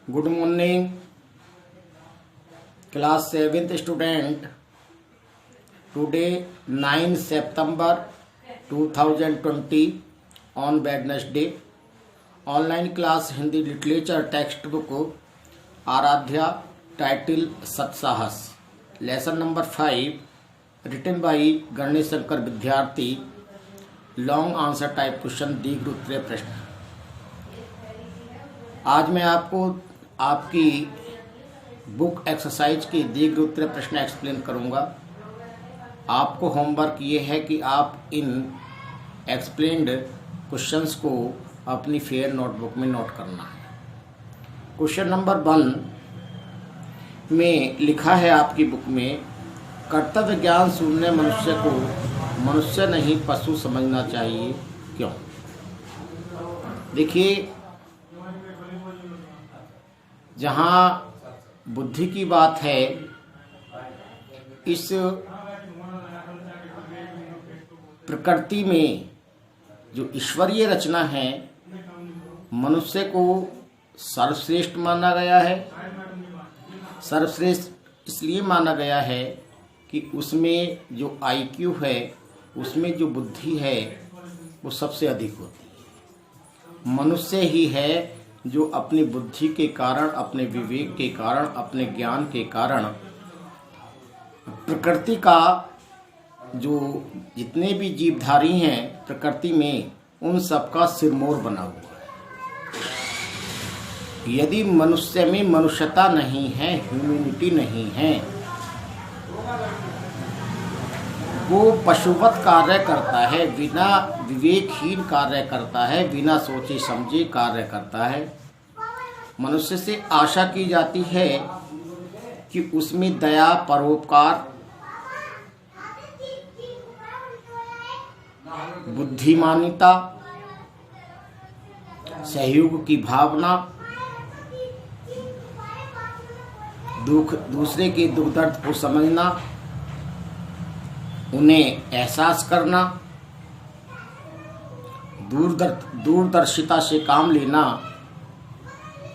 Good morning, class 7th student. Today 9 September 2020 on Wednesday. Online class Hindi literature textbook Aaradhya title Satsahas lesson number 5 written by Ganesh Shankar Vidyarthi long answer type question दीर्घ उत्तरीय प्रश्न। आज मैं आपको आपकी book exercise की दीर्घ उत्तरीय प्रश्न एक्सप्लेन करूंगा। आपको होमवर्क ये है कि आप इन एक्सप्लेन्ड क्वेश्चंस को अपनी फेयर नोटबुक में नोट करना है। क्वेश्चन नंबर 1 में लिखा है आपकी बुक में, कर्तव्य ज्ञान शून्य मनुष्य को मनुष्य नहीं पशु समझना चाहिए, क्यों? देखिए, जहाँ बुद्धि की बात है, इस प्रकृति में जो ईश्वरीय रचना है, मनुष्य को सर्वश्रेष्ठ माना गया है। सर्वश्रेष्ठ इसलिए माना गया है कि उसमें जो IQ है, उसमें जो बुद्धि है, वो सबसे अधिक होती है। मनुष्य ही है जो अपनी बुद्धि के कारण, अपने विवेक के कारण, अपने ज्ञान के कारण प्रकृति का जो जितने भी जीवधारी हैं प्रकृति में, उन सबका सिरमौर बना हुआ है। यदि मनुष्य में मनुष्यता नहीं है, ह्यूमैनिटी नहीं है, वो पशुवत कार्य करता है, बिना विवेकहीन कार्य करता है, बिना सोचे समझे कार्य करता है। मनुष्य से आशा की जाती है कि उसमें दया, परोपकार, बुद्धिमानिता, सहयोग की भावना, दूसरे के दुख दर्द को समझना, उन्हें एहसास करना, दूरदर्शिता से काम लेना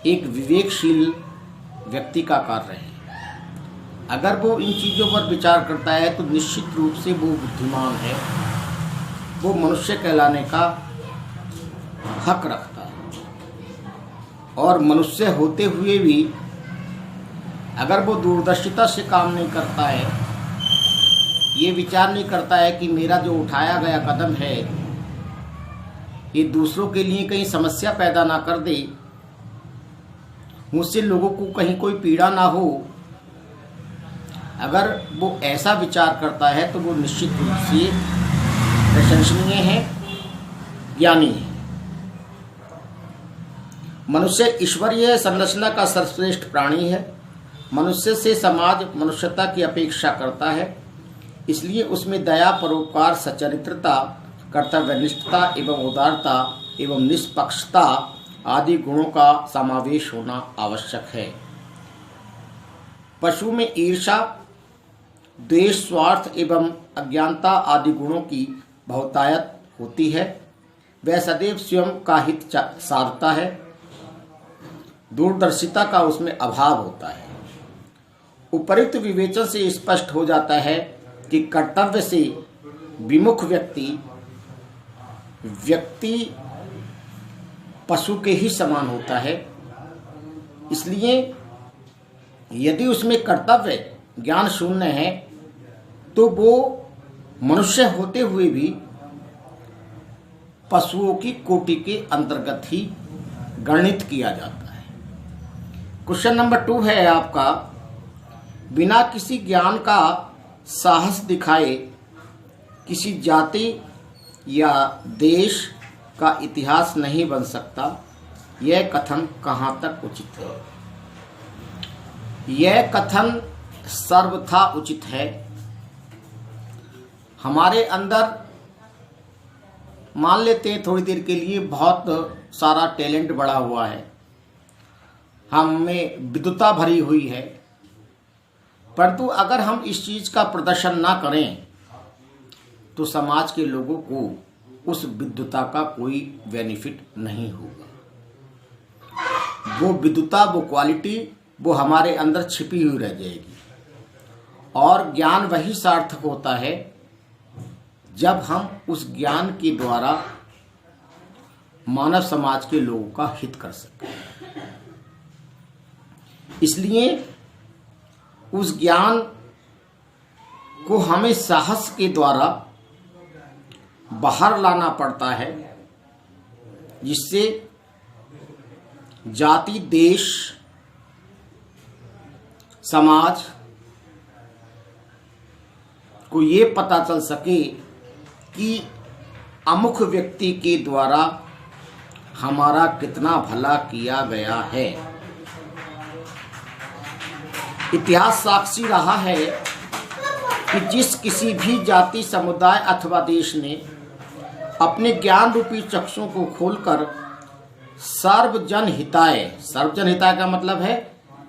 एक विवेकशील व्यक्ति का कार्य है। अगर वो इन चीज़ों पर विचार करता है तो निश्चित रूप से वो बुद्धिमान है, वो मनुष्य कहलाने का हक रखता है। और मनुष्य होते हुए भी अगर वो दूरदर्शिता से काम नहीं करता है, ये विचार नहीं करता है कि मेरा जो उठाया गया कदम है ये दूसरों के लिए कहीं समस्या पैदा ना कर दे, मुझसे लोगों को कहीं कोई पीड़ा ना हो, अगर वो ऐसा विचार करता है तो वो निश्चित रूप से प्रशंसनीय है, ज्ञानी है। मनुष्य ईश्वरीय संरचना का सर्वश्रेष्ठ प्राणी है। मनुष्य से समाज मनुष्यता की अपेक्षा करता है, इसलिए उसमें दया, परोपकार, सच्चरित्रता, कर्तव्यनिष्ठता एवं उदारता एवं निष्पक्षता आदि गुणों का समावेश होना आवश्यक है। पशु में ईर्ष्या, द्वेष, स्वार्थ एवं अज्ञानता आदि गुणों की बहुतायत होती है। वह सदैव स्वयं का हित साधता है। दूरदर्शिता का उसमें अभाव होता है। उपयुक्त विवेचन से स्पष्ट हो जाता है कि कर्तव्य से विमुख व्यक्ति पशु के ही समान होता है। इसलिए यदि उसमें कर्तव्य ज्ञान शून्य है तो वो मनुष्य होते हुए भी पशुओं की कोटि के अंतर्गत ही गणित किया जाता है। क्वेश्चन नंबर 2 है आपका, बिना किसी ज्ञान का साहस दिखाए किसी जाति या देश का इतिहास नहीं बन सकता, यह कथन कहाँ तक उचित है? यह कथन सर्वथा उचित है। हमारे अंदर मान लेते हैं थोड़ी देर के लिए बहुत सारा टैलेंट बढ़ा हुआ है, हम में विद्वता भरी हुई है, परंतु अगर हम इस चीज़ का प्रदर्शन ना करें तो समाज के लोगों को उस विद्वता का कोई बेनिफिट नहीं होगा। वो विद्वता, वो क्वालिटी, वो हमारे अंदर छिपी हुई रह जाएगी। और ज्ञान वही सार्थक होता है जब हम उस ज्ञान के द्वारा मानव समाज के लोगों का हित कर सकें। इसलिए उस ज्ञान को हमें साहस के द्वारा बाहर लाना पड़ता है, जिससे जाति, देश, समाज को ये पता चल सके कि अमुख व्यक्ति के द्वारा हमारा कितना भला किया गया है। इतिहास साक्षी रहा है कि जिस किसी भी जाति, समुदाय अथवा देश ने अपने ज्ञान रूपी चक्षुओं को खोलकर सर्वजन हिताय का मतलब है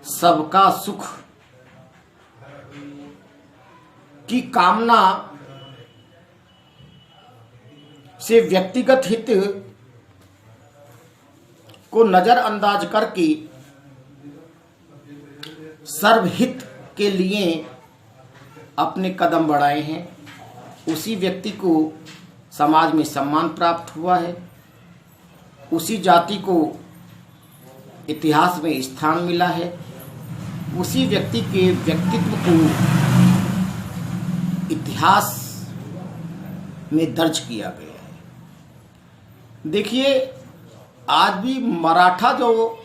सबका सुख की कामना से व्यक्तिगत हित को नजरअंदाज करके सर्वहित के लिए अपने कदम बढ़ाए हैं, उसी व्यक्ति को समाज में सम्मान प्राप्त हुआ है, उसी जाति को इतिहास में स्थान मिला है, उसी व्यक्ति के व्यक्तित्व को इतिहास में दर्ज किया गया है। देखिए, आज भी मराठा जो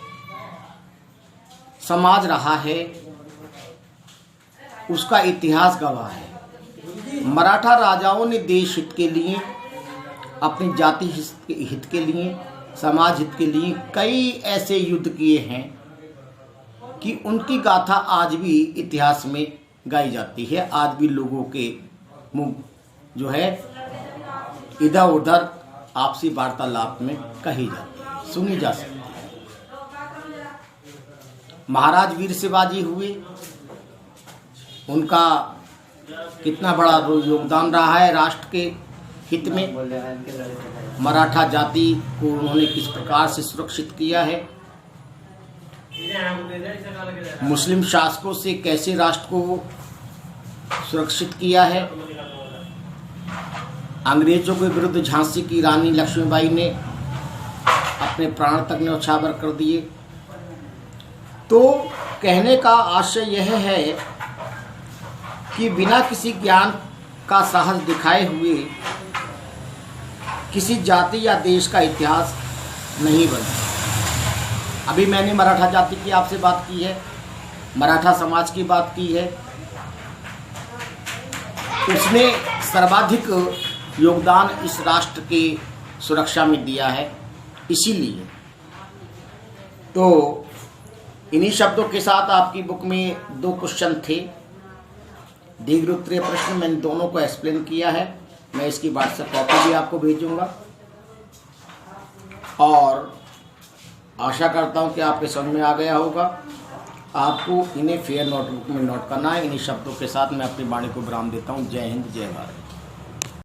समाज रहा है उसका इतिहास गवाह है। मराठा राजाओं ने देश हित के लिए, अपनी जाति हित के लिए, समाज हित के लिए कई ऐसे युद्ध किए हैं कि उनकी गाथा आज भी इतिहास में गाई जाती है। आज भी लोगों के मुंह जो है इधर उधर आपसी वार्तालाप में कही जाती है, सुनी जा सकती है। महाराज वीर शिवाजी हुए, उनका कितना बड़ा योगदान रहा है राष्ट्र के हित में। मराठा जाति को उन्होंने किस प्रकार से सुरक्षित किया है, मुस्लिम शासकों से कैसे राष्ट्र को सुरक्षित किया है, अंग्रेजों के विरुद्ध झांसी की रानी लक्ष्मीबाई ने अपने प्राण तक न्यौछावर कर दिए। तो कहने का आशय यह है कि बिना किसी ज्ञान का साहस दिखाए हुए किसी जाति या देश का इतिहास नहीं बनता। अभी मैंने मराठा जाति की आपसे बात की है, मराठा समाज की बात की है। उसने सर्वाधिक योगदान इस राष्ट्र की सुरक्षा में दिया है। इसीलिए तो इन्हीं शब्दों के साथ आपकी बुक में 2 क्वेश्चन थे, दीर्घ उत्तरीय प्रश्न, मैंने दोनों को एक्सप्लेन किया है। मैं इसकी व्हाट्सएप कॉपी भी आपको भेजूंगा और आशा करता हूं कि आपके समझ में आ गया होगा। आपको इन्हें फेयर नोटबुक में नोट करना है। इन्हीं शब्दों के साथ मैं अपनी वाणी को विराम देता हूं। जय हिंद, जय भारत।